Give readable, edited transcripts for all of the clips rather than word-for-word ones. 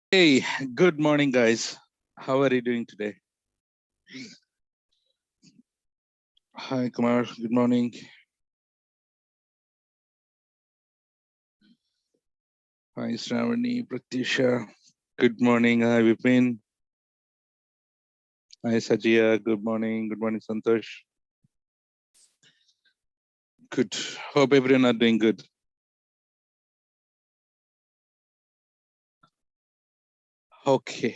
Hey, good morning, guys. How are you doing today? Hi, Kumar. Good morning. Hi, Shravani, Pratisha. Good morning. Hi, Vipin. Hi, Sajia. Good morning. Good morning, Santosh. Good. Hope everyone are doing good. Okay.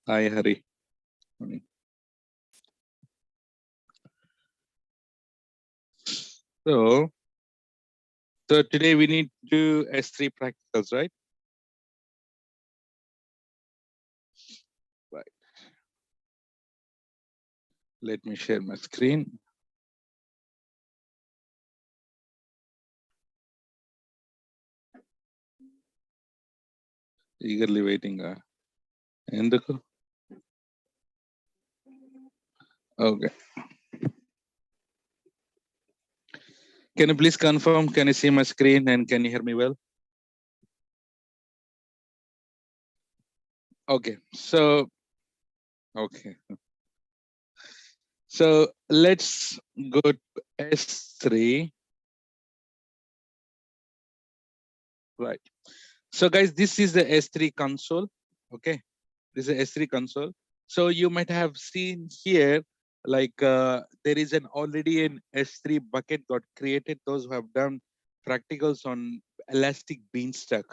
Hi, Hari. Morning. So, so today we need to do S3 practicals, right? Right. Let me share my screen. Eagerly waiting. ఎందుకు? Okay. Can you please confirm? Can you see my screen and can you hear me well? Okay. So, okay. So let's go to S3. Right. So guys, this is the S3 console. Okay. This is S3 console. So you might have seen here, like there is an already an S3 bucket got created. Those who have done practicals on Elastic Beanstalk.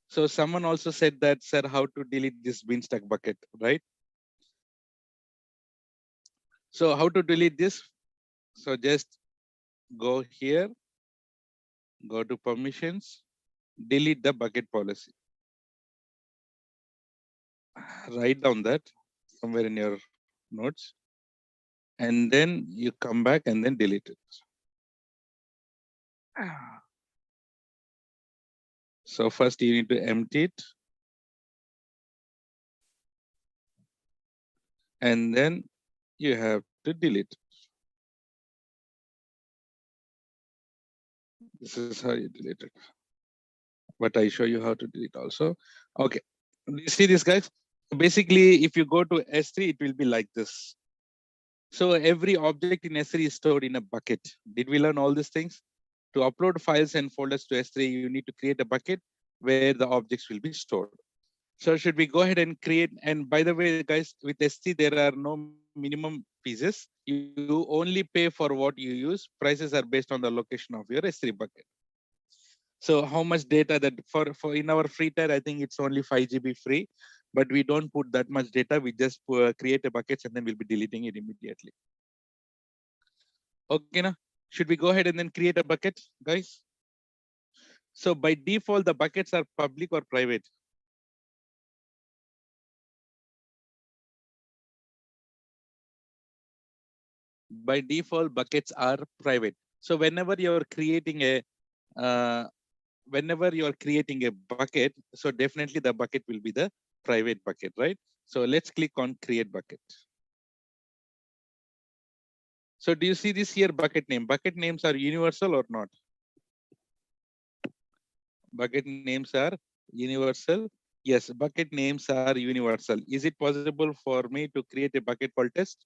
So someone also said that, sir, how to delete this Beanstalk bucket, right? So how to delete this? So just go here, go to permissions, delete the bucket policy. Write down that somewhere in your notes, and then you come back and then delete it. So first you need to empty it, and then you have to delete it. This is how you delete it. But I show you how to delete also. Okay. Do you see this, guys? Basically, if you go to S3, it will be like this. So every object in S3 is stored in a bucket. Did we learn all these things? To upload files and folders to S3, you need to create a bucket where the objects will be stored. So should we go ahead and create? And by the way, guys, with S3, there are no minimum pieces. You only pay for what you use. Prices are based on the location of your S3 bucket. So how much data that for in our free tier, I think it's only 5 GB free, but we don't put that much data. We just create a bucket and then we'll be deleting it immediately. Okay, now should we go ahead and then create a bucket, guys? So by default, the buckets are public or private. By default, buckets are private. So whenever you're creating a bucket, so definitely the bucket will be the private bucket, right? So let's click on create bucket. So do you see this here bucket name? Bucket names are universal or not? Bucket names are universal. Yes, bucket names are universal. Is it possible for me to create a bucket called test?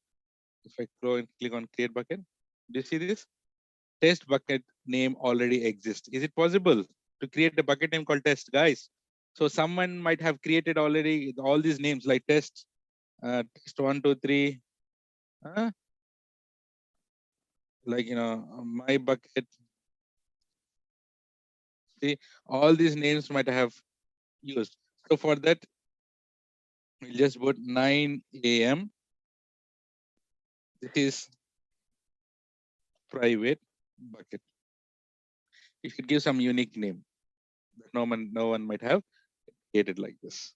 If I go and click on create bucket, do you see this? Test bucket name already exists. Is it possible to create a bucket name called test, guys? So someone might have created already all these names like test 1, 2, 3, uh, like my bucket. See, all these names might have used. So for that, we'll just put 9 a.m. This is private bucket. You should give some unique name that no one might have created like this.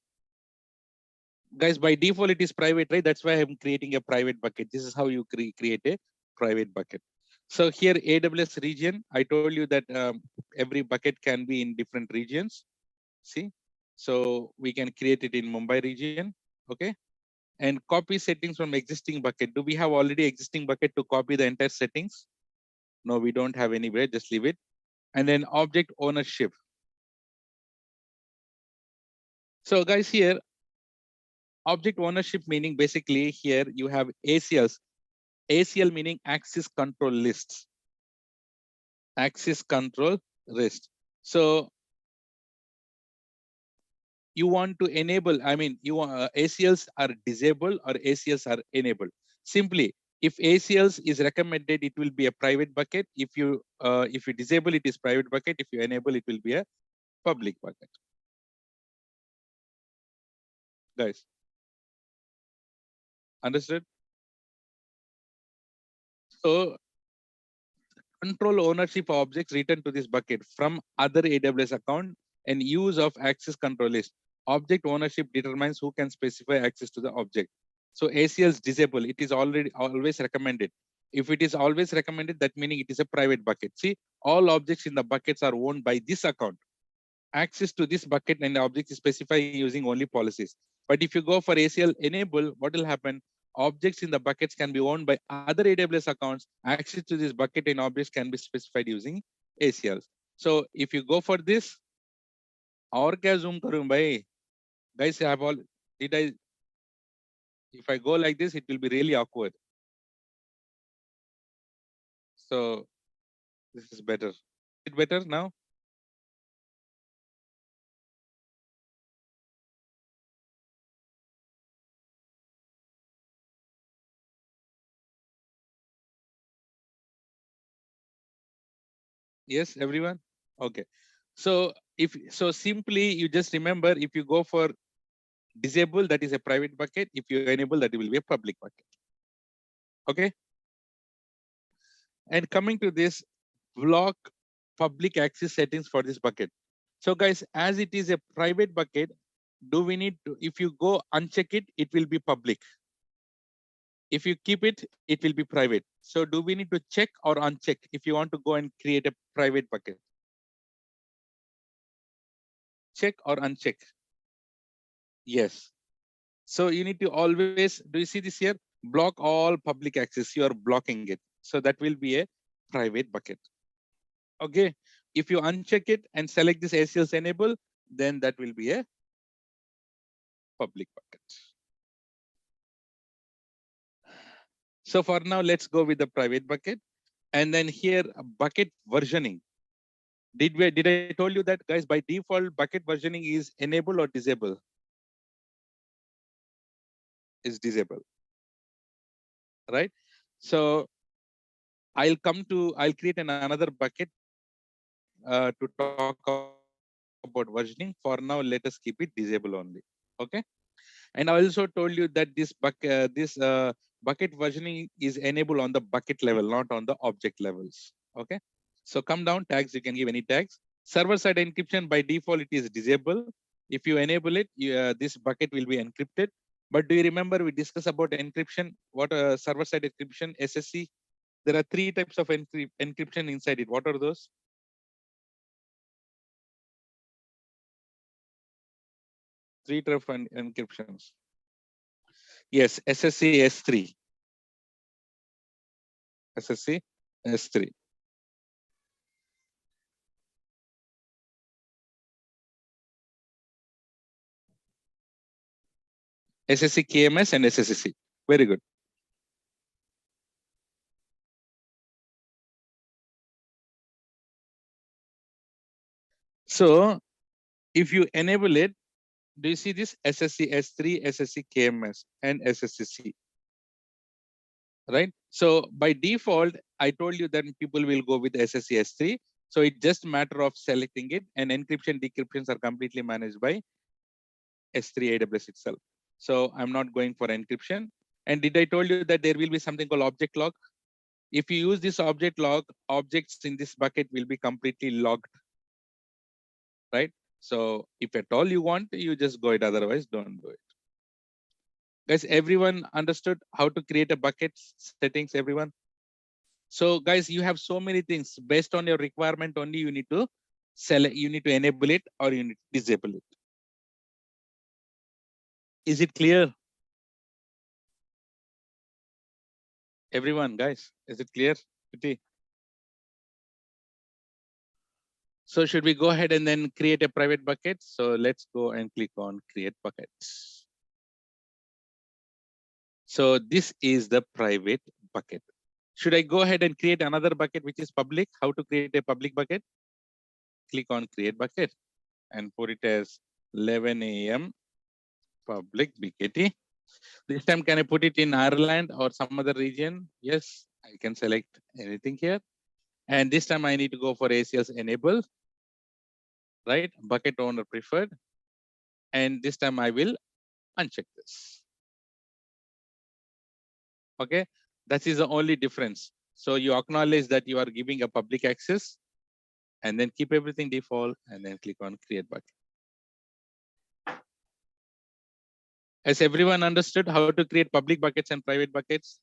Guys, by default it is private, right? That's why I'm creating a private bucket. This is how you create a private bucket. So here AWS region, I told you that every bucket can be in different regions. See, so we can create it in Mumbai region. Okay. And copy settings from existing bucket. Do we have already existing bucket to copy the entire settings? No, we don't have anywhere. Just leave it. And then object ownership. So guys, here object ownership meaning basically here you have ACLs. ACL meaning access control lists. Access control list. So you want to enable, I mean, you ACLs are disabled or ACLs are enabled. Simply, if ACLs is recommended, it will be a private bucket. If you disable, it is private bucket. If you enable, it will be a public bucket. Guys, understood? So control ownership of objects returned to this bucket from other AWS account and use of access control list. Object ownership determines who can specify access to the object. So ACLs disable, it is already always recommended. If it is always recommended, that meaning it is a private bucket. See, all objects in the buckets are owned by this account. Access to this bucket and the object is specified using only policies. But if you go for ACL enable, what will happen? Objects in the buckets can be owned by other AWS accounts. Access to this bucket and objects can be specified using ACLs. So if you go for this, और क्या zoom करूं भाई? Guys, I have all. Did I? If I go like this, it will be really awkward. So this is better. Is it better now? Yes, everyone. Okay. So if so, simply you just remember if you go for disable, that is a private bucket. If you enable, that will be a public bucket. Okay. And coming to this block public access settings for this bucket. So guys, as it is a private bucket, do we need to, if you go uncheck it, it will be public. If you keep it, it will be private. So do we need to check or uncheck if you want to go and create a private bucket? Check or uncheck? Yes. So you need to always, do you see this here? Block all public access. You are blocking it. So that will be a private bucket. Okay. If you uncheck it and select this ACLs enable, then that will be a public bucket. So for now, let's go with the private bucket. And then here, bucket versioning. Did I told you that, guys? By default, bucket versioning is enable or disable? Is disable, right? So I'll create another bucket to talk about versioning. For now, let us keep it disable only. Okay. And I also told you that this bucket versioning is enabled on the bucket level, not on the object levels. Okay. So come down tags. You can give any tags. Server side encryption by default it is disabled. If you enable it, this bucket will be encrypted. But do you remember we discussed about encryption? What server side encryption SSC? There are three types of encryption inside it. What are those? Three types of encryptions. Yes, SSC S3. SSC S3. SSC KMS and SSC. Very good. So if you enable it, do you see this SSC S3, SSC KMS, and SSC? Right? So by default, I told you that people will go with SSC S3. So it's just a matter of selecting it, and encryption decryptions are completely managed by S3 AWS itself. So I'm not going for encryption. And did I told you that there will be something called object log? If you use this object log, objects in this bucket will be completely logged, right? So if at all you want, you just go it. Otherwise, don't do it. Guys, everyone understood how to create a bucket settings, everyone? So guys, you have so many things based on your requirement only. You need to select, you need to enable it or you need to disable it. Is it clear? Everyone, guys, is it clear? So should we go ahead and then create a private bucket? So let's go and click on create buckets. So this is the private bucket. Should I go ahead and create another bucket which is public? How to create a public bucket? Click on create bucket and put it as 11 a.m. public BKT. This time, can I put it in Ireland or some other region? Yes, I can select anything here. And this time I need to go for ACL's enable, right? Bucket owner preferred. And this time I will uncheck this. Okay, that is the only difference. So you acknowledge that you are giving a public access and then keep everything default and then click on create bucket. Has everyone understood how to create public buckets and private buckets?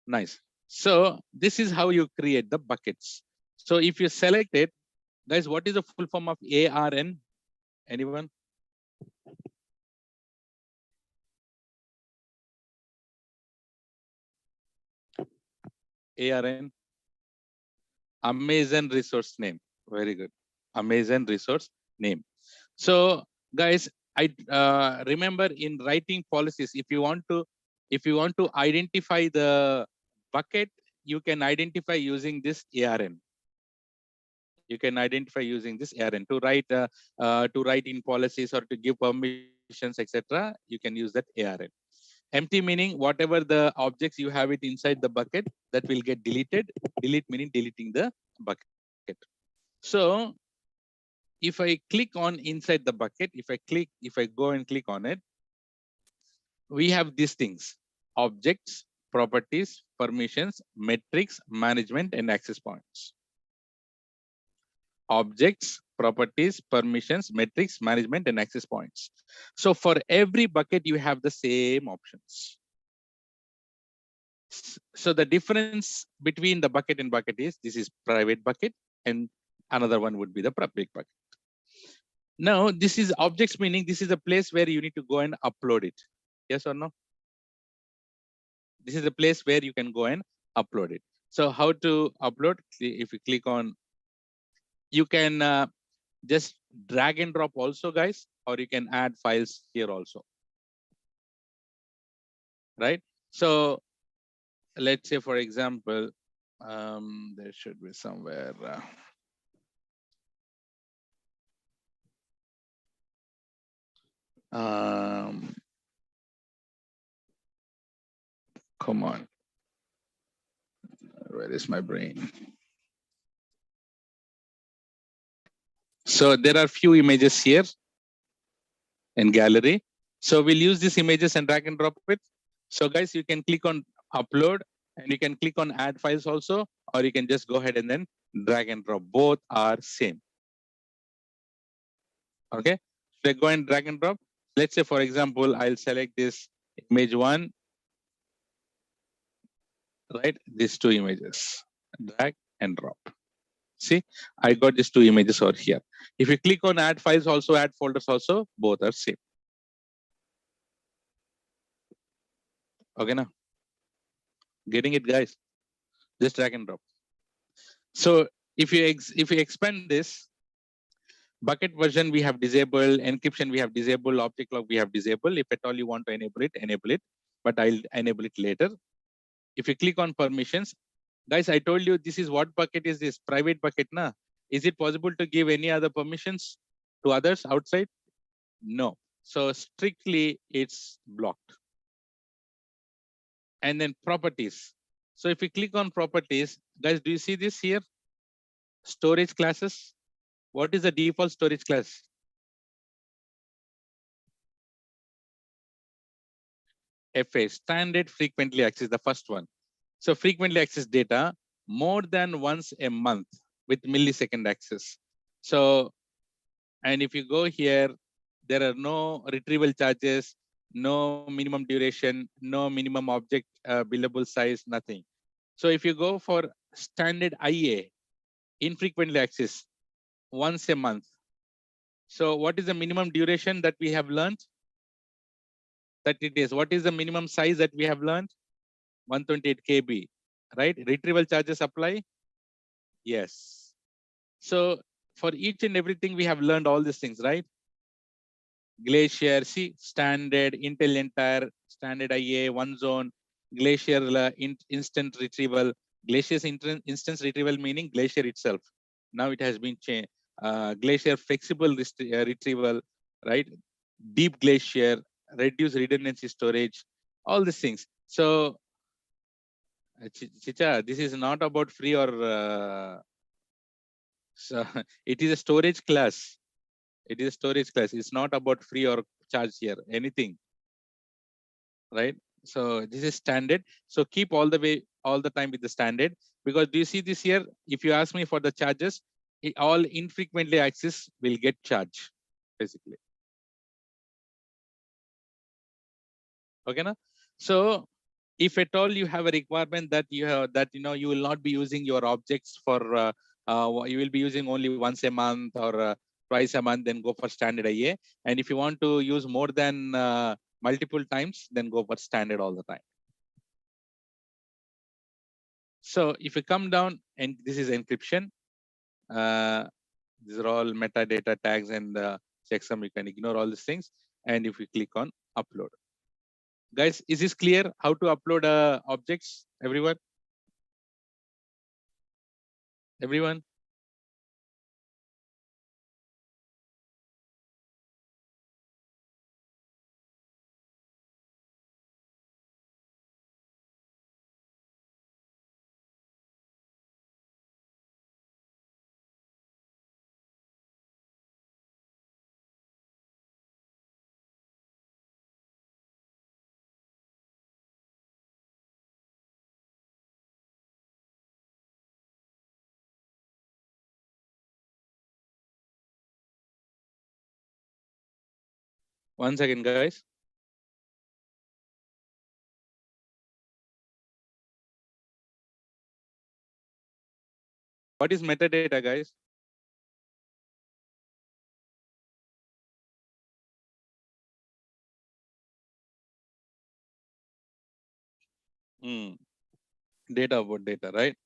Nice. So this is how you create the buckets. So if you select it, guys, what is the full form of ARN? Anyone? ARN? Amazon resource name. Very good. Amazon resource name. So guys, I remember in writing policies, if you want to identify the bucket, you can identify using this ARN. You can identify using this ARN to write in policies or to give permissions, etc. You can use that ARN. Empty meaning whatever the objects you have it inside the bucket that will get deleted. Delete meaning deleting the bucket. So if I click on inside the bucket, if I go and click on it, we have these things: objects, properties, permissions, metrics, management, and access points. Objects, properties, permissions, metrics, management, and access points. So for every bucket, you have the same options. So the difference between the bucket and bucket is this is private bucket and another one would be the public bucket. Now, this is objects, meaning this is a place where you need to go and upload it. Yes or no? This is a place where you can go and upload it. So how to upload? If you click on, you can just drag and drop also, guys, or you can add files here also. Right? So let's say, for example, there should be somewhere. Come on. Where is my brain? So there are few images here in gallery. So we'll use these images and drag and drop it. So guys, you can click on upload and you can click on add files also, or you can just go ahead and then drag and drop. Both are same. Okay. So go and drag and drop. Let's say, for example, I'll select this image one, right? These two images, drag and drop. See, I got these two images over here. If you click on add files also, add folders also, both are same. Okay, now getting it, guys? Just drag and drop. So if you expand this, bucket version we have disabled, encryption we have disabled, object log we have disabled. If at all you want to enable it, but I'll enable it later. If you click on permissions, guys, I told you this is what bucket is this? Private bucket, na? Is it possible to give any other permissions to others outside? No. So strictly it's blocked. And then properties. So if you click on properties, guys, do you see this here? Storage classes. What is the default storage class? FA, standard frequently accessed, the first one. So frequently accessed data more than once a month with millisecond access. So, and if you go here, there are no retrieval charges, no minimum duration, no minimum object billable size, nothing. So if you go for standard IA, infrequently accessed, once a month. So what is the minimum duration that we have learned? 30 days. What is the minimum size that we have learned? 128 KB, right? Retrieval charges apply. Yes. So for each and everything, we have learned all these things, right? Glacier, see, standard, Intel entire, standard IA, one zone, Glacier instant retrieval. Glacier's instance retrieval meaning Glacier itself. Now it has been changed. Glacier flexible retrieval, right? Deep Glacier, reduce redundancy storage, all these things. So, Chicha, this is not about free or so it is a storage class. It is a storage class. It's not about free or charge here, anything, right? So this is standard. So keep all the way, all the time with the standard, because do you see this here? If you ask me for the charges, all infrequently access will get charged, basically. Okay, na? So if at all you have a requirement that you have, that you will not be using your objects for you will be using only once a month or twice a month, then go for standard IA. And if you want to use more than multiple times, then go for standard all the time. So if you come down, and this is encryption, these are all metadata tags and checksum. You can ignore all these things. And if you click on upload, guys, is this clear how to upload objects? Everyone? One second, guys. What is metadata, guys? Hmm. Data about data, right?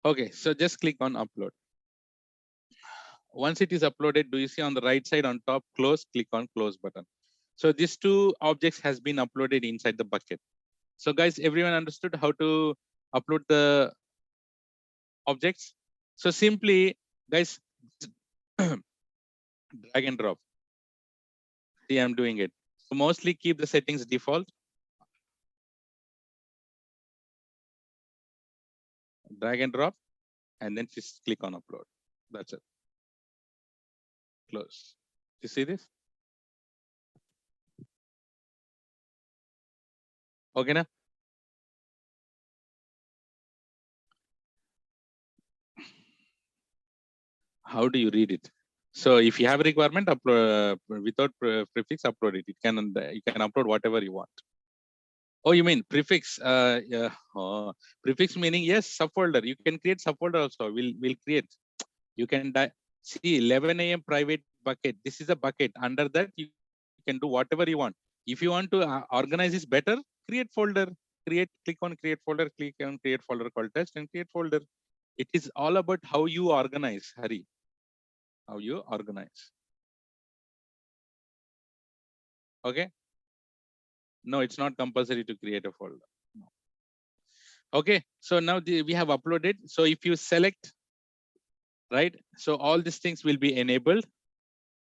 Okay, so just click on upload. Once it is uploaded, do you see on the right side on top, close, click on close button. So these two objects has been uploaded inside the bucket. So guys, everyone understood how to upload the objects? So simply, guys, drag and drop. See, I'm doing it. So mostly keep the settings default. Drag and drop, and then just click on upload. That's it. Close. You see this? Okay, now? How do you read it? So if you have a requirement, upload without prefix, upload it. You can upload whatever you want. Oh, you mean prefix? Yeah. Oh, prefix meaning yes, subfolder. You can create subfolder also. We'll create. You can see 11 a.m. private bucket. This is a bucket. Under that, you can do whatever you want. If you want to organize this better, create folder. Click on create folder. Click on create folder called test and create folder. It is all about how you organize, Hari. How you organize. Okay. No, it's not compulsory to create a folder. Okay. So now we have uploaded. So if you select, right? So all these things will be enabled.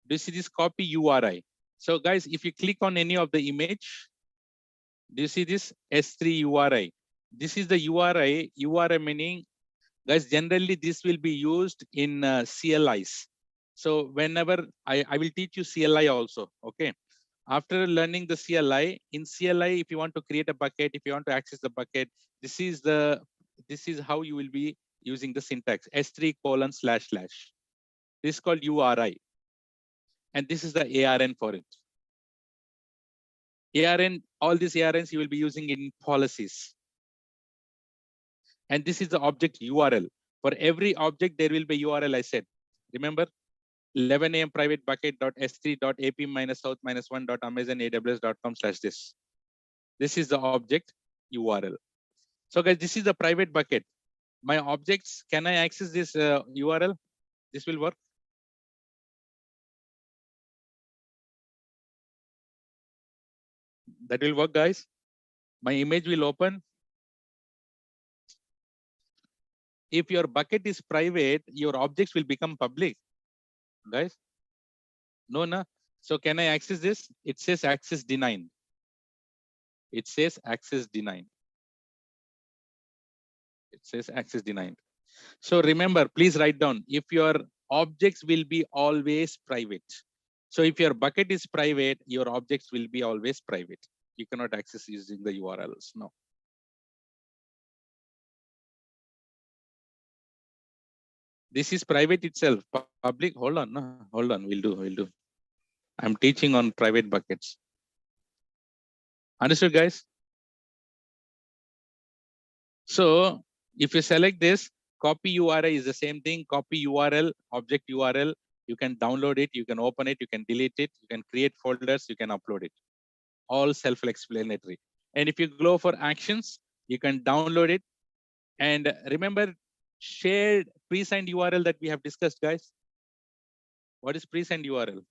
This is copy URI. So guys, if you click on any of the image, do you see this S3 URI? This is the URI. URI meaning, guys, generally this will be used in CLIs. So whenever I will teach you CLI also, okay? After learning the CLI, in CLI, if you want to create a bucket, if you want to access the bucket, this is how you will be using the syntax S3://. This is called URI. And this is the ARN for it. ARN, all these ARNs you will be using in policies. And this is the object URL. For every object, there will be URL, I said. Remember, 11 a.m. private bucket.s3.ap-south-1.amazon.aws.com/this. This is the object URL. So guys, this is the private bucket. My objects, can I access this URL? This will work. That will work, guys. My image will open. If your bucket is private, your objects will become public, guys. No. So can I access this? It says access denied. It says access denied. It says access denied. So remember, please write down, if your objects will be always private. So if your bucket is private, your objects will be always private. You cannot access using the URLs. No. This is private itself. Public, hold on. No, hold on. We'll do. I'm teaching on private buckets. Understood, guys? So if you select this, copy URL is the same thing. Copy URL, object URL. You can download it. You can open it. You can delete it. You can create folders. You can upload it. All self-explanatory. And if you go for actions, you can download it. And remember, shared pre-signed URL that we have discussed, guys. What is pre-signed URL?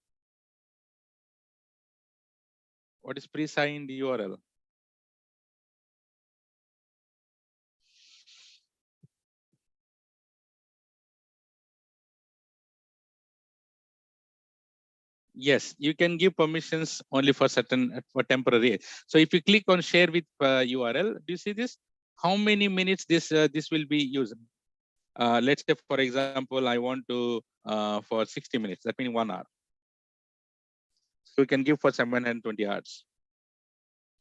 What is pre-signed URL? Yes, you can give permissions only for for temporary. So if you click on share with URL, do you see this? How many minutes this will be used? Let's say, for example, I want to for 60 minutes. That means 1 hour. So you can give for 720 hours,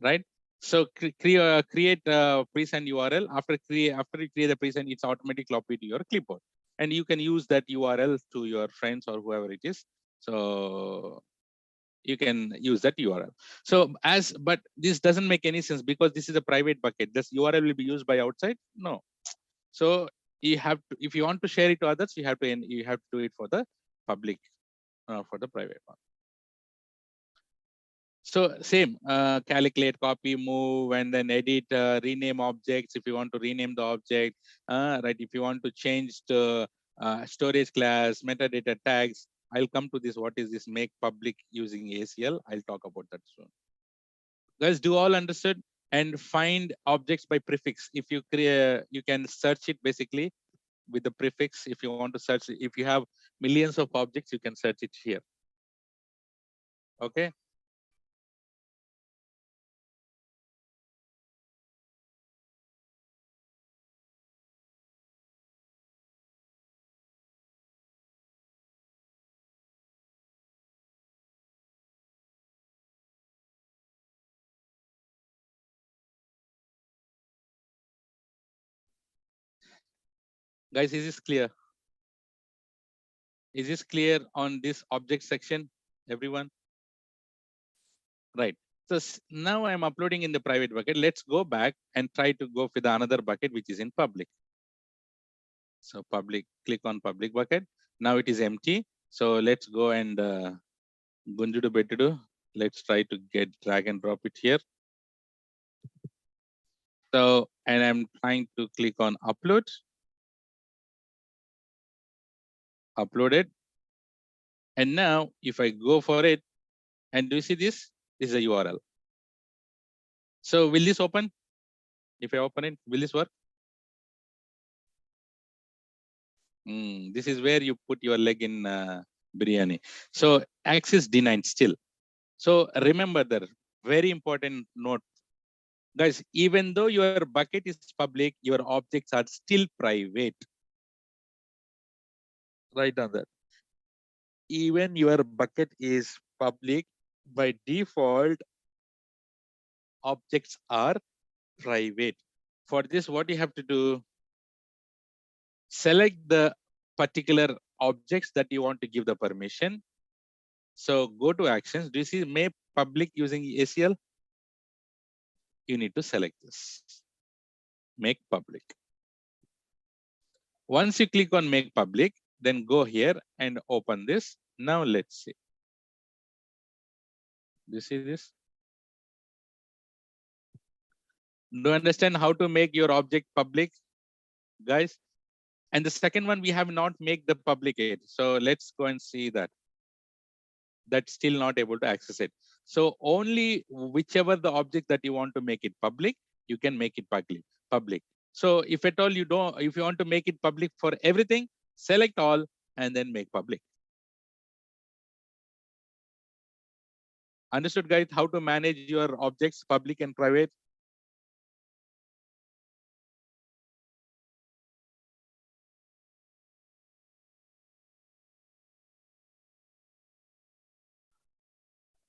right? So create a presend URL. After you create the presend, it's automatically copied to your clipboard, and you can use that URL to your friends or whoever it is. So you can use that URL. So but this doesn't make any sense because this is a private bucket. This URL will be used by outside? No. So you have to, if you want to share it to others, you have to do it for the public, for the private one. So same, calculate, copy, move, and then edit, rename objects if you want to rename the object, right? If you want to change the storage class, metadata tags, I'll come to this. What is this make public using ACL? I'll talk about that soon. Guys, do all understood? And find objects by prefix. If you create, you can search it basically with the prefix. If you want to search, if you have millions of objects, you can search it here. Okay. Guys, is this clear? Is this clear on this object section, everyone? Right. So now I'm uploading in the private bucket. Let's go back and try to go with another bucket, which is in public. So public, click on public bucket. Now it is empty. So let's go and Gunjudu Betudu. Let's try to get drag and drop it here. So, and I'm trying to click on upload. Upload it. And now if I go for it, and do you see this? This is a URL. So will this open? If I open it, will this work? This is where you put your leg in biryani. So access denied still. So remember that very important note. Guys, even though your bucket is public, your objects are still private. Write down that. Even your bucket is public, by default, objects are private. For this, what you have to do, select the particular objects that you want to give the permission. So go to actions. Do you see make public using ACL? You need to select this. Make public. Once you click on make public, then go here and open this. Now let's see. Do you see this? Do you understand how to make your object public, guys? And the second one, we have not make the public yet. So let's go and see that. That's still not able to access it. So only whichever the object that you want to make it public, you can make it public. So if at all you don't, if you want to make it public for everything, select all and then make public. Understood, guys, how to manage your objects, public and private?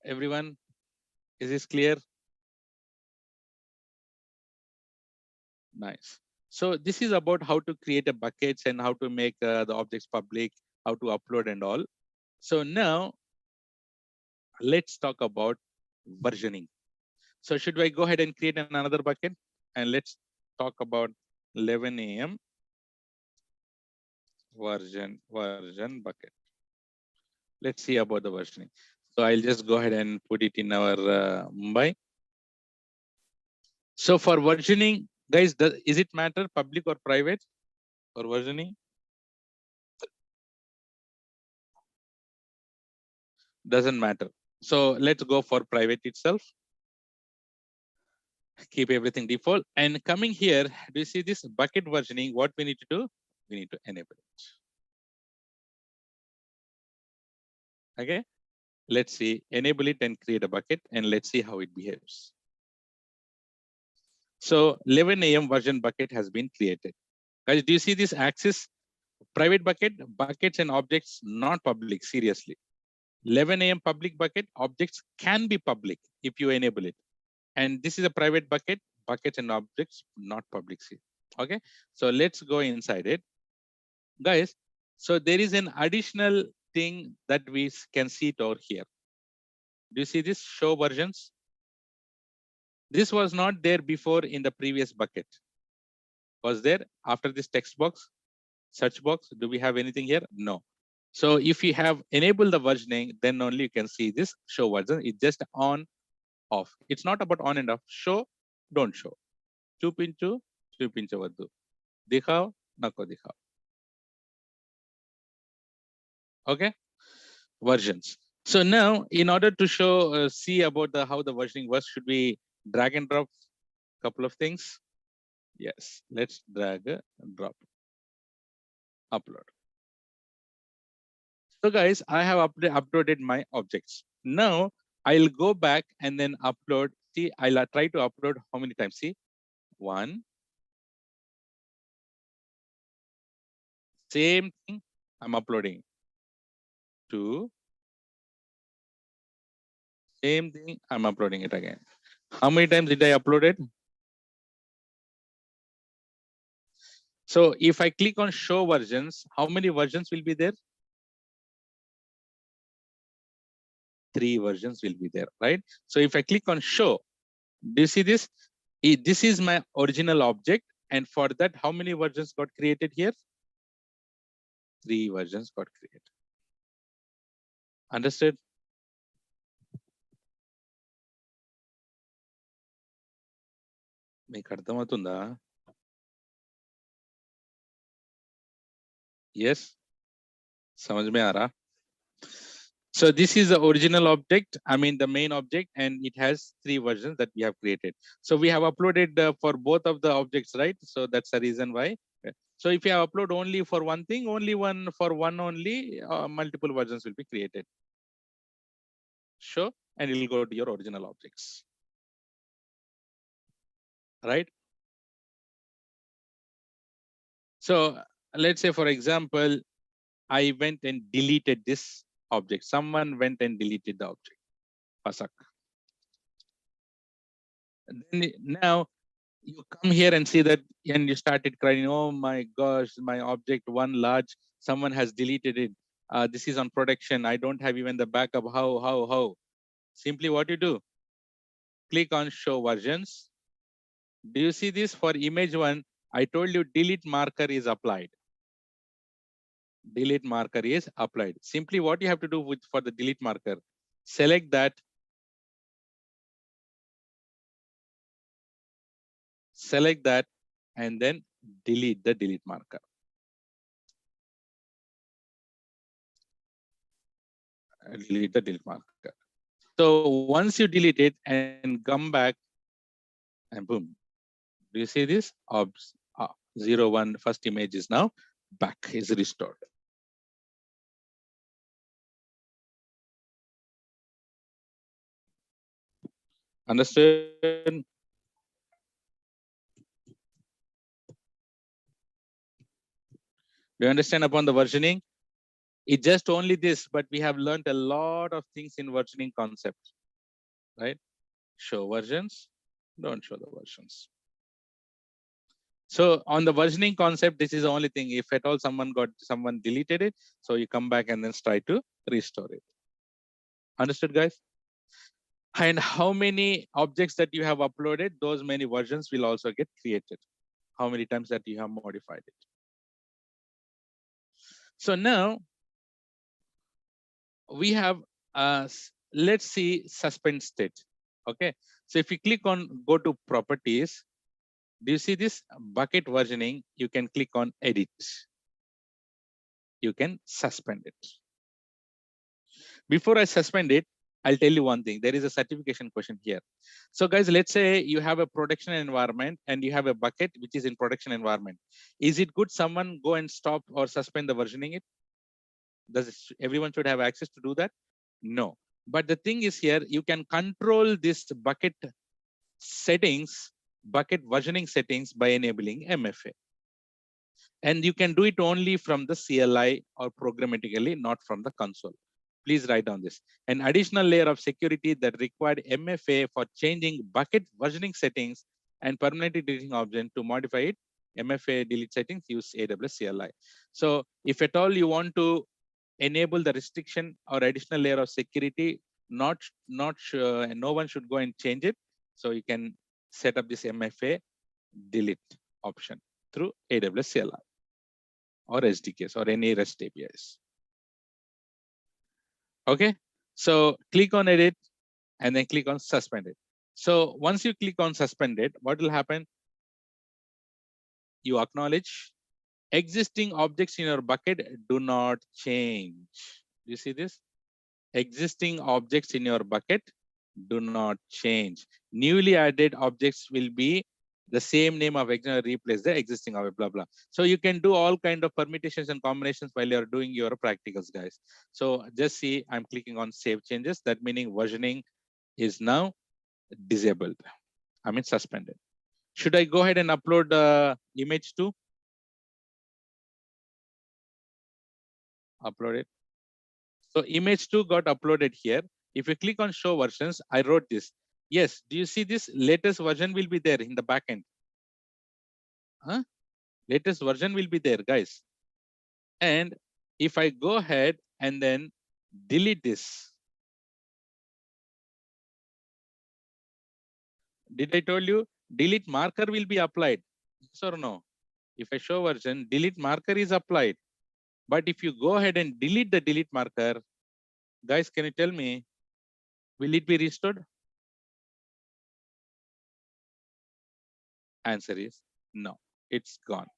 Everyone, is this clear? Nice. So this is about how to create a buckets and how to make the objects public, how to upload and all. So now let's talk about versioning. So should I go ahead and create another bucket? And let's talk about 11 a.m. version bucket. Let's see about the versioning. So I'll just go ahead and put it in our Mumbai. So for versioning, guys, is it matter public or private for versioning? Doesn't matter. So let's go for private itself. Keep everything default. And coming here, do you see this bucket versioning? What we need to do? We need to enable it. Okay. Let's see, enable it and create a bucket and let's see how it behaves. So 11 a.m. version bucket has been created. Guys, do you see this axis? Private bucket, buckets and objects not public, seriously. 11 a.m. public bucket, objects can be public if you enable it. And this is a private bucket, buckets and objects not public. Okay, so let's go inside it. Guys, so there is an additional thing that we can see it over here. Do you see this show versions? This was not there before in the previous bucket. Was there after this text box, search box? Do we have anything here? No. So if you have enabled the versioning, then only you can see this show version. It's just on, off. It's not about on and off. Show, don't show. Chupinchu, chupinchavaddu. Dikhao, nako dikhao. Okay, versions. So now, in order to show, see about the how the versioning works, should we drag and drop a couple of things? Yes, let's drag and drop. Upload. So guys, I have uploaded my objects. Now I'll go back and then upload. See, I'll try to upload how many times? See, 1. Same thing, I'm uploading. 2. Same thing, I'm uploading it again. How many times did I upload it? So if I click on show versions, how many versions will be there? 3 versions will be there, right? So if I click on show, do you see this? This is my original object. And for that, how many versions got created here? 3 versions got created. Understood? మీకు అర్థమవుతుందా? Yes? समझ में आ रहा? So this is the original object, I mean the main object, and it has 3 versions that we have created. So we have uploaded for both of the objects, right? So that's the reason why. So if you upload only for one thing, only one for one only, multiple versions will be created. Sure, and it will go to your original objects, right? So let's say, for example, I went and deleted this object. Someone went and deleted the object. Pasak. And then now you come here and see that, and you started crying, oh my gosh, my object one large, someone has deleted it. This is on production. I don't have even the backup. How? Simply what you do, click on show versions. Do you see this for image 1? I told you delete marker is applied. Delete marker is applied. Simply what you have to do for the delete marker, select that. select that, and then delete the delete marker. Delete the delete marker. So once you delete it and come back, and boom, do you see this? 01 first image is now back, is restored. Understood? Do you understand upon the versioning? It's just only this, but we have learned a lot of things in versioning concept, right? Show versions, don't show the versions. So on the versioning concept, this is the only thing. If at all someone deleted it, so you come back and then try to restore it. Understood, guys? And how many objects that you have uploaded, those many versions will also get created. How many times that you have modified it. So now we have, let's see, suspend state. Okay. So if you click on go to properties, do you see this bucket versioning? You can click on edit. You can suspend it. Before I suspend it, I'll tell you one thing. There is a certification question here. So guys, let's say you have a production environment and you have a bucket which is in production environment. Is it good someone go and stop or suspend the versioning it? Everyone should have access to do that? No. But the thing is here, you can control this bucket settings, bucket versioning settings by enabling MFA. And you can do it only from the CLI or programmatically, not from the console. Please write down this. An additional layer of security that required MFA for changing bucket versioning settings and permanently deleting object to modify it. MFA delete settings use AWS CLI. So if at all you want to enable the restriction or additional layer of security, no one should go and change it. So you can set up this MFA delete option through AWS CLI or SDKs or any REST APIs. Okay, so click on edit and then click on suspend it. So once you click on suspend it, what will happen? You acknowledge existing objects in your bucket do not change. Do you see this? Existing objects in your bucket do not change. Newly added objects will be the same name of replace the existing object, blah, blah. So you can do all kind of permutations and combinations while you're doing your practicals, guys. So just see, I'm clicking on save changes. That meaning versioning is now disabled. I mean, suspended. Should I go ahead and upload image too? Upload it. So image 2 got uploaded here. If you click on show versions, I wrote this. Yes, do you see this latest version will be there in the backend? Huh? Latest version will be there, guys. And if I go ahead and then delete this, did I told you delete marker will be applied? Yes or no? If I show version, delete marker is applied. But if you go ahead and delete the delete marker, guys, can you tell me, will it be restored? Answer is no, it's gone.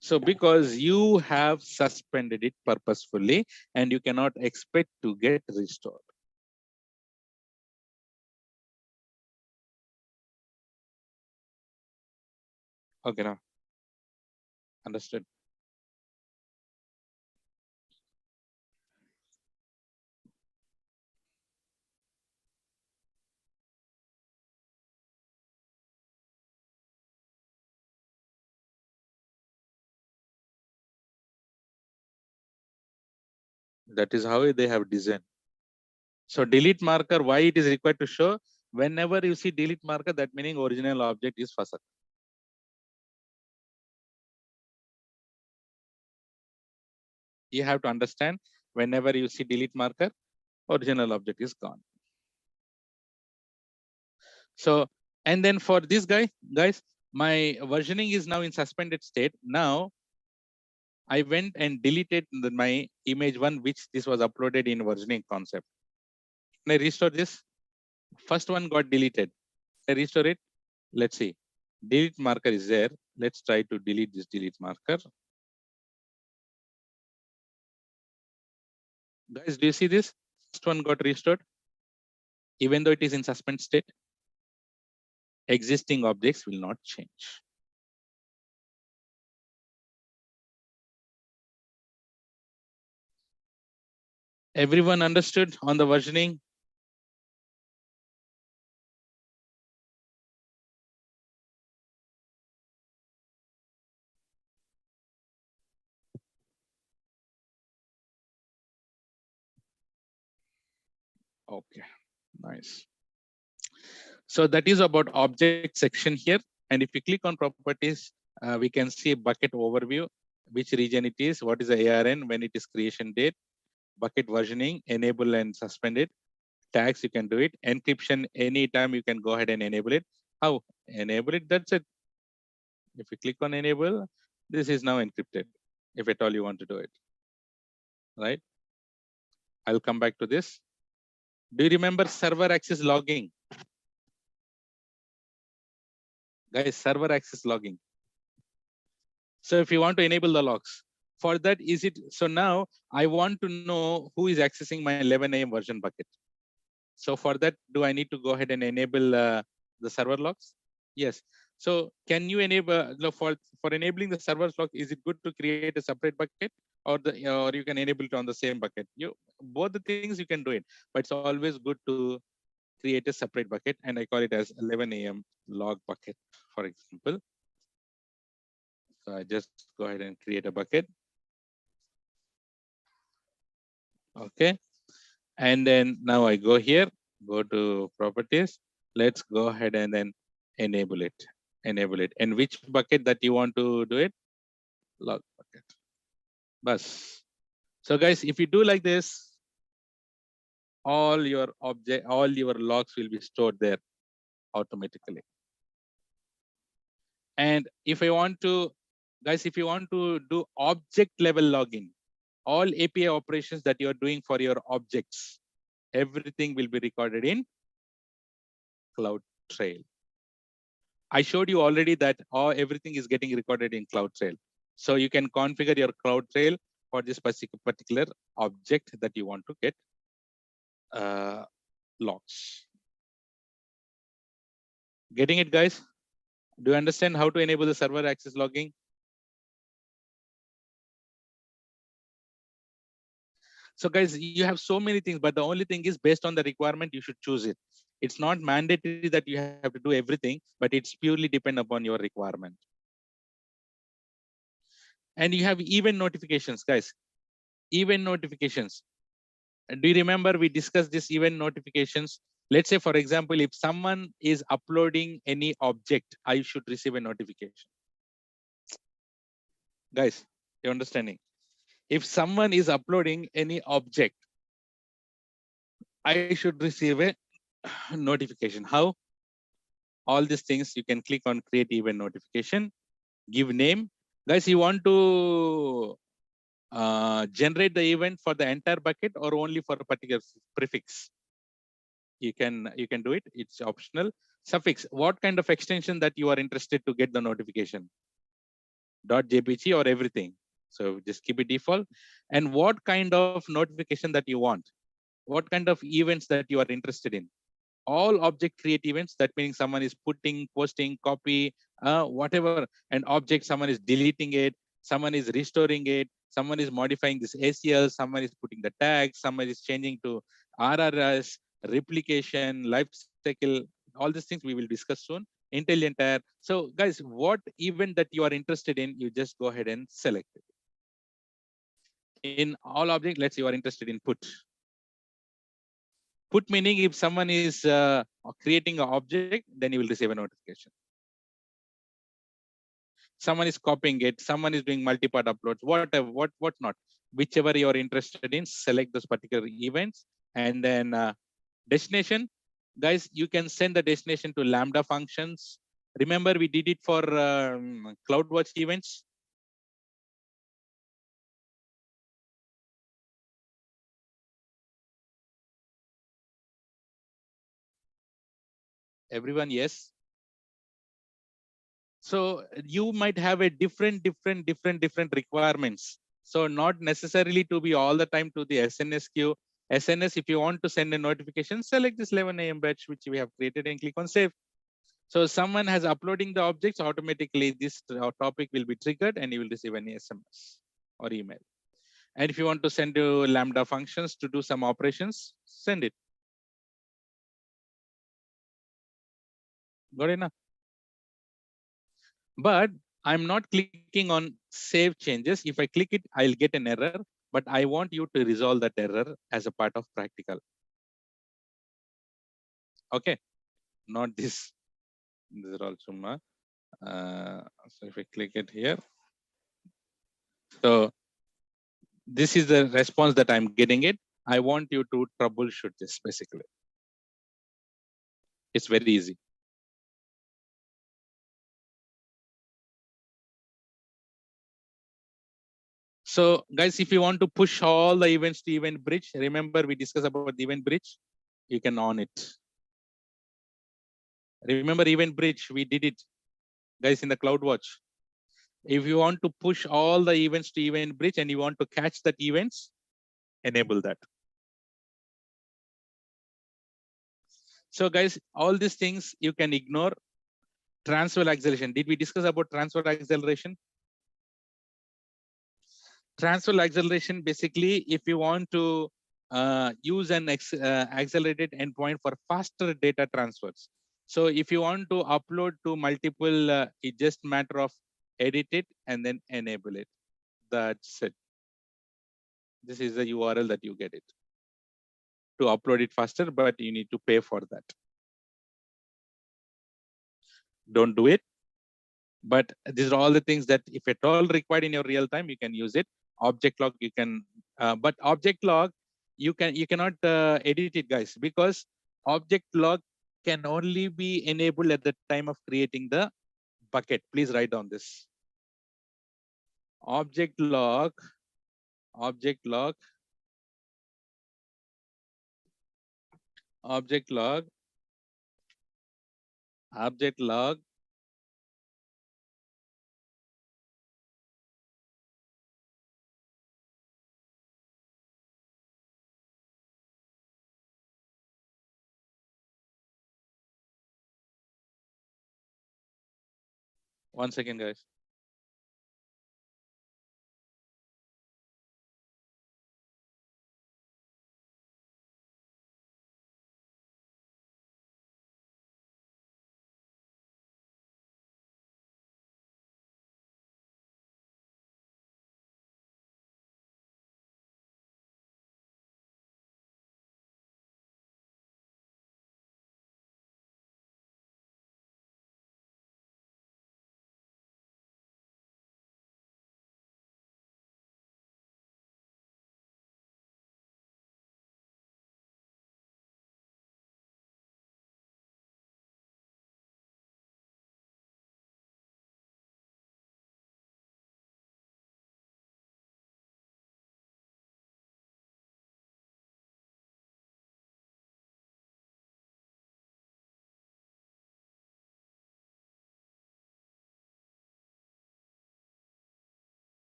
So because you have suspended it purposefully and you cannot expect to get restored. Okay, now understood. That is how they have designed. So delete marker, why it is required to show? Whenever you see delete marker, that meaning original object is first. You have to understand, whenever you see delete marker, original object is gone. So, and then for this guys, my versioning is now in suspended state. Now, I went and deleted my image 1, which this was uploaded in versioning concept. Can I restore this? First one got deleted. I restore it. Let's see. delete marker is there. Let's try to delete this delete marker. Guys, do you see this? First one got restored, even though it is in suspend state. Existing objects will not change. Everyone understood on the versioning? Okay, nice. So that is about object section here. And if you click on properties, we can see bucket overview, which region it is, what is the ARN, when it is creation date, bucket versioning, enable and suspend it. Tags, you can do it. Encryption, anytime you can go ahead and enable it. How? Enable it, that's it. If you click on enable, this is now encrypted, if at all you want to do it, right? I'll come back to this. Do you remember server access logging? Guys, server access logging. So if you want to enable the logs, for that, is it, so now I want to know who is accessing my 11 a.m. version bucket. So for that, do I need to go ahead and enable the server logs? Yes. So can you enable, for enabling the server log, is it good to create a separate bucket, or you can enable it on the same bucket? Both the things you can do it, but it's always good to create a separate bucket, and I call it as 11 a.m. log bucket, for example. So I just go ahead and create a bucket. Okay. And then now I go here, go to properties. Let's go ahead and then enable it. Enable it. And which bucket that you want to do it? Log bucket. Bus. So guys, if you do like this, all your logs will be stored there automatically. And if I want to, guys, if you want to do object level login, all API operations that you're doing for your objects, everything will be recorded in CloudTrail. I showed you already that everything is getting recorded in CloudTrail. So you can configure your CloudTrail for this particular object that you want to get logs. Getting it, guys? Do you understand how to enable the server access logging? So guys, you have so many things, but the only thing is based on the requirement, you should choose it. It's not mandatory that you have to do everything, but it's purely depend upon your requirement. And you have event notifications, guys. Event notifications. Do you remember we discussed this event notifications? Let's say, for example, if someone is uploading any object, I should receive a notification. Guys, you're understanding? If someone is uploading any object, I should receive a notification. How? All these things you can click on create event notification, give name. Guys, you want to generate the event for the entire bucket or only for a particular prefix? You can do it. It's optional. Suffix, what kind of extension that you are interested to get the notification? .jpg or everything? So just keep it default. And what kind of notification that you want? What kind of events that you are interested in? All object create events. That means someone is putting, posting, copy, whatever, an object, someone is deleting it, someone is restoring it, someone is modifying this ACL, someone is putting the tags, someone is changing to RRS, replication, life cycle, all these things we will discuss soon. Intelligent tire. So guys, what event that you are interested in, you just go ahead and select it. In all object, let's say you are interested in put. Put meaning if someone is creating an object, then you will receive a notification. Someone is copying it, someone is doing multi-part uploads, whatever, what not. Whichever you are interested in, select those particular events. And then destination. Guys, you can send the destination to Lambda functions. Remember, we did it for CloudWatch events. Everyone, yes? So you might have a different requirements. So not necessarily to be all the time to the SNS queue. SNS, if you want to send a notification, select this 11 a.m. batch which we have created and click on save. So someone has uploading the objects, automatically this topic will be triggered and you will receive any SMS or email. And if you want to send to Lambda functions to do some operations, send it. Got enough? But I'm not clicking on save changes. If I click it, I'll get an error, but I want you to resolve that error as a part of practical. Okay, not this. This is all summa. So if I click it here, so this is the response that I'm getting it. I want you to troubleshoot this basically. It's very easy. So guys, if you want to push all the events to Event Bridge, remember we discussed about the Event Bridge, you can on it. Remember Event Bridge, we did it, guys, in the CloudWatch. If you want to push all the events to Event Bridge and you want to catch that events, enable that. So guys, all these things you can ignore. Transfer acceleration. Did we discuss about transfer acceleration? Transfer acceleration, basically, if you want to use an accelerated endpoint for faster data transfers. So if you want to upload to multiple, it's just matter of edit it and then enable it. That's it. This is the URL that you get it. To upload it faster, but you need to pay for that. Don't do it. But these are all the things that if at all required in your real time, you can use it. Object log, you can, but object log, you cannot edit it, guys, because object log can only be enabled at the time of creating the bucket. Please write down this. Object log, object log, object log, object log. One second, guys.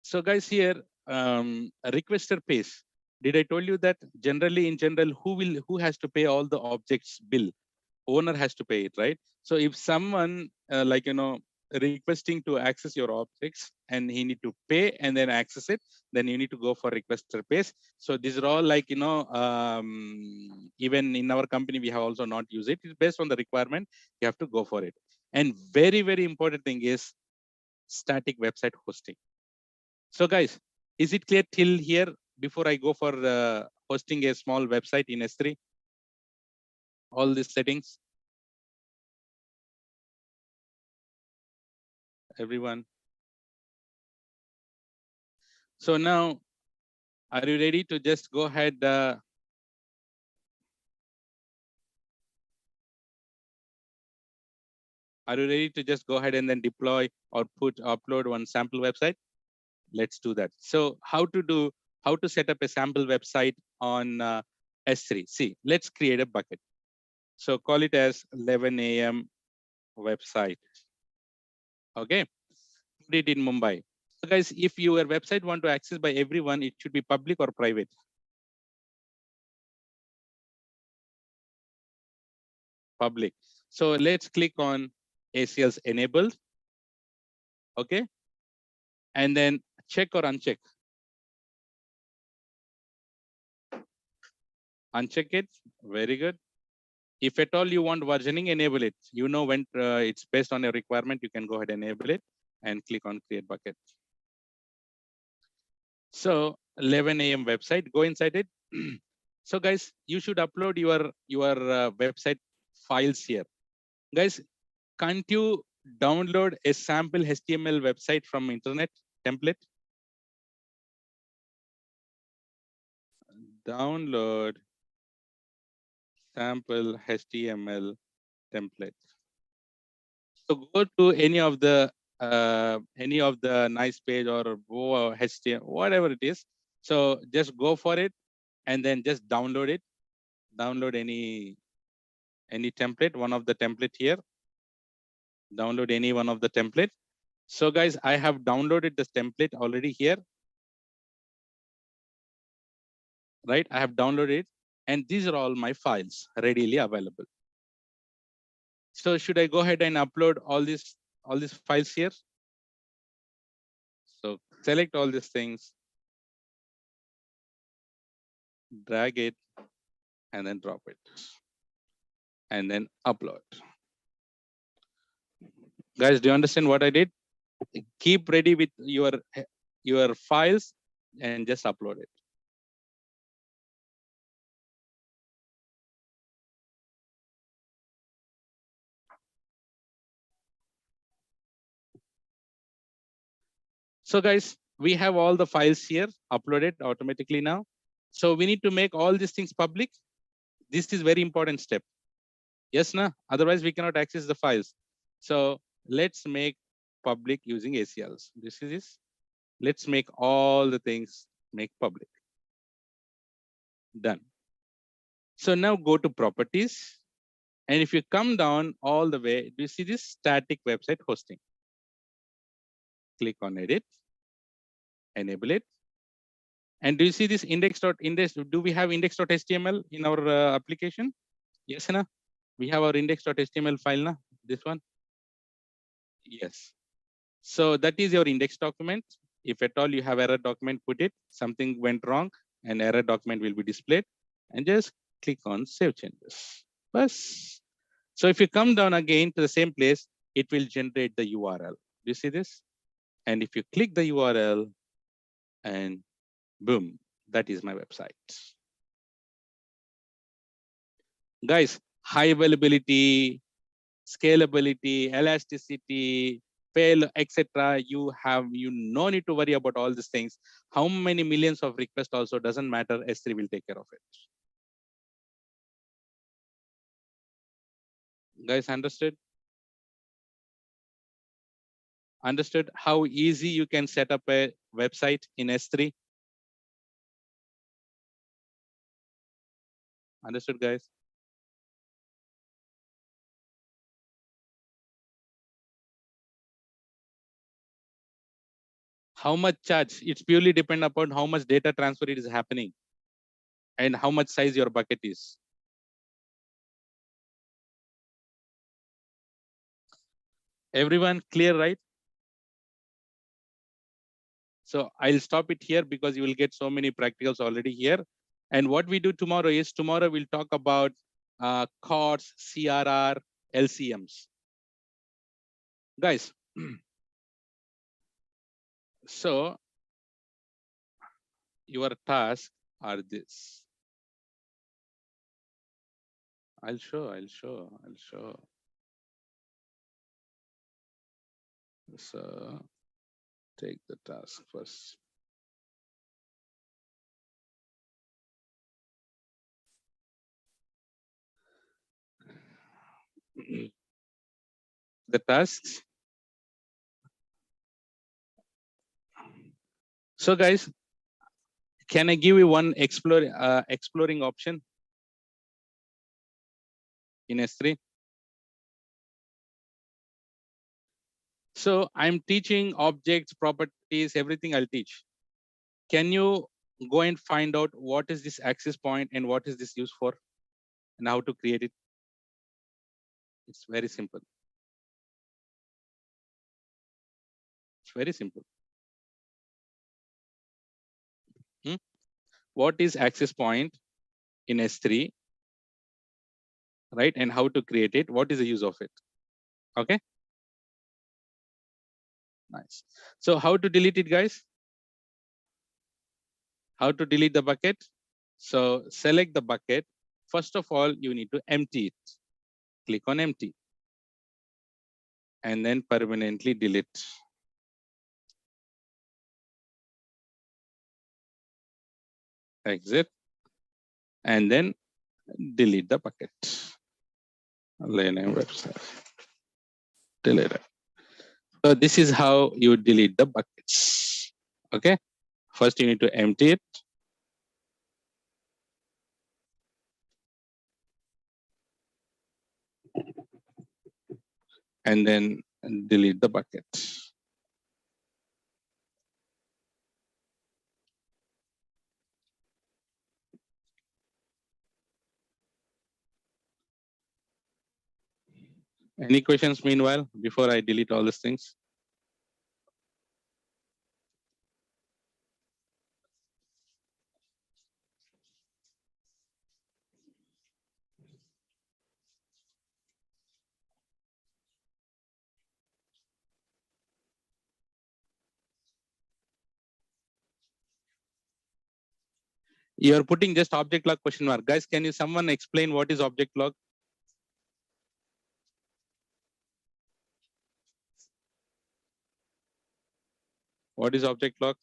So guys, here, a requester pays. Did I told you that generally in general, who has to pay all the objects bill? Owner has to pay it, right? So if someone like, requesting to access your objects and he need to pay and then access it, then you need to go for requester pays. So these are all like, even in our company, we have also not used it. It's based on the requirement. You have to go for it. And very, very important thing is static website hosting. So guys, is it clear till here before I go for hosting a small website in S3? All these settings, everyone. So now, are you ready to just go ahead? Are you ready to just go ahead and then deploy or upload one sample website? Let's do that. So how to set up a sample website on S3? See, let's create a bucket. So call it as 11 a.m. website. Okay, put it in Mumbai. So guys, if your website want to access by everyone, it should be public or private. Public. So let's click on ACLs enabled. Okay, and then check or uncheck. Uncheck it. Very good. If at all you want versioning, enable it. You know when it's based on a requirement, you can go ahead and enable it and click on create bucket. So 11 a.m. website, go inside it. So guys, you should upload your website files here. Guys, can't you download a sample HTML website from internet template? Download sample HTML template. So go to any of the nice page or HTML, whatever it is. So just go for it and then just download it. Download any template, one of the template here. Download any one of the template. So guys, I have downloaded this template already here. Right, I have downloaded it, and these are all my files readily available. So should I go ahead and upload all these files here? So select all these things, drag it, and then drop it, and then upload. Guys, do you understand what I did? Keep ready with your files and just upload it. So guys, we have all the files here uploaded automatically now. So we need to make all these things public. This is very important step. Yes, na? Otherwise we cannot access the files. So let's make public using ACLs. This is this. Let's make all the things make public. Done. So now go to properties. And if you come down all the way, do you see this static website hosting? Click on edit, enable it. And do you see this index.index? Do we have index.html in our application? Yes, na? We have our index.html file, na? This one? Yes. So that is your index document. If at all you have error document, put it. Something went wrong, an error document will be displayed. And just click on save changes. Bas. So if you come down again to the same place, it will generate the URL. Do you see this? And if you click the URL and boom, that is my website. Guys, high availability, scalability, elasticity, fail, etc. You no need to worry about all these things. How many millions of requests also doesn't matter. S3 will take care of it. Guys, understood? Understood how easy you can set up a website in S3? Understood, guys? How much charge? It's purely depend upon how much data transfer it is happening and how much size your bucket is. Everyone clear, right? So I'll stop it here because you will get so many practicals already here. And what we do tomorrow is we'll talk about CORDs, CRR, LCMs. Guys, so your tasks are this. I'll show. So take the task first. The tasks. So guys, can I give you one exploring option? in S3. So I'm teaching objects, properties, everything I'll teach. Can you go and find out what is this access point and what is this used for and how to create it? It's very simple. It's very simple. What is access point in S3, right? And how to create it? What is the use of it? Okay. Nice. So how to delete it, guys? How to delete the bucket? So select the bucket. First of all, you need to empty it. Click on empty and then permanently delete. Exit and then delete the bucket. Lane website. Delete it. So this is how you delete the buckets. Okay. First, you need to empty it. And then delete the bucket. Any questions meanwhile before I delete all these things? You're putting just object log question mark. Guys, can you someone explain what is object log? What is object log?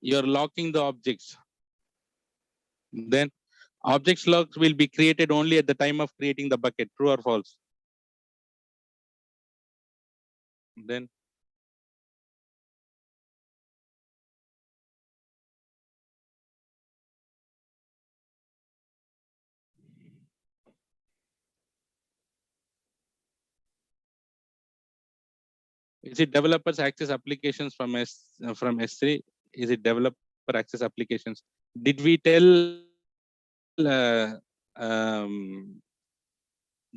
You're locking the objects. Then objects logs will be created only at the time of creating the bucket, true or false? Then is it developers access applications from S3? Is it developer access applications? Did we tell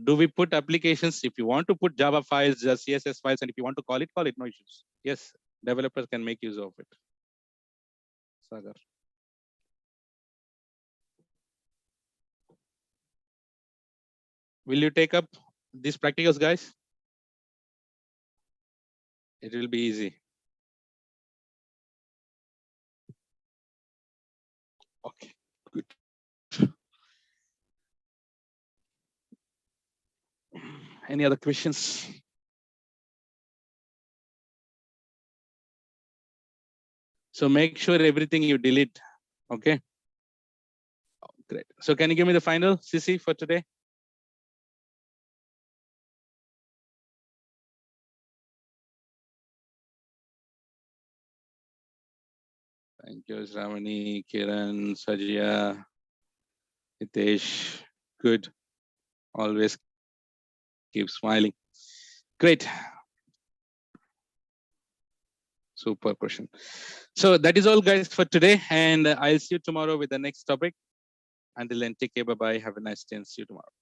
do we put applications? If you want to put Java files, just CSS files, and if you want to call it, no issues. Yes, developers can make use of it. Sagar. Will you take up these practicals, guys? It will be easy. Okay, good. Any other questions? So make sure everything you delete. Okay. Oh, great. So can you give me the final CC for today? Thank you, Shravani, Kiran, Sajia, Hitesh. Good. Always keep smiling. Great. Super question. So that is all, guys, for today. And I'll see you tomorrow with the next topic. Until then, take care. Bye-bye. Have a nice day and see you tomorrow.